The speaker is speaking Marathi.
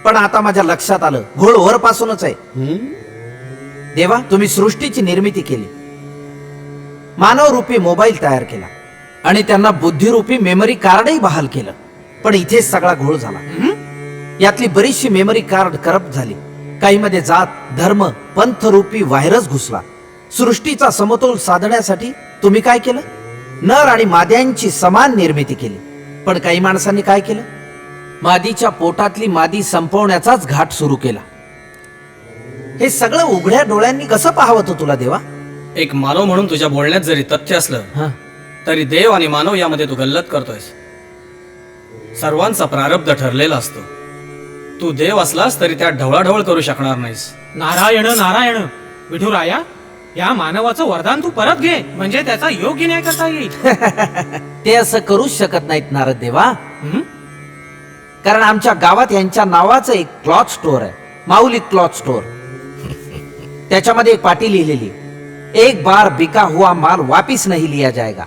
पण आता माझ्या लक्षात आलं, घोळ वरपासूनच आहे. देवा, तुम्ही सृष्टीची निर्मिती केली, मानवरूपी मोबाईल तयार केला आणि त्यांना बुद्धिरूपी मेमरी कार्डही बहाल केलं. पण इथेच सगळा घोळ झाला. यातली बरीचशी मेमरी कार्ड करप्ट झाली. काही मध्ये जात, धर्म, पंथरूपी व्हायरस घुसला. सृष्टीचा समतोल साधण्यासाठी तुम्ही काय केलं? नर आणि माद्यांची समान निर्मिती केली. पण काही माणसांनी काय केलं? मादीच्या पोटातली मादी संपवण्याचाच घाट सुरू केला. हे सगळं उघड्या डोळ्यांनी कसं पाहावं तुला देवा? एक मानव म्हणून तुझ्या बोलण्यात जरी तथ्य असलं तरी देव आणि मानव यामध्ये तू गल्लत करतोयस. सर्वांचा प्रारब्ध ठरलेला असतो. तू देव असलास तरी त्यात ढवळाढवळ करू शकणार नाहीस. नारायण नारायण. विठुराया, या मानवाचं वरदान तू परत घे, म्हणजे त्याचा योग्य न्याय करता येईल. ते असं करूच शकत नाहीत नारद देवा. कारण आमच्या गावात यांच्या नावाचं एक क्लॉथ स्टोअर आहे, माऊली क्लॉथ स्टोअर. त्याच्यामध्ये एक पाटी लिहिलेली, एक बार बिका हुआ माल वापिस नहीं लिया जाएगा.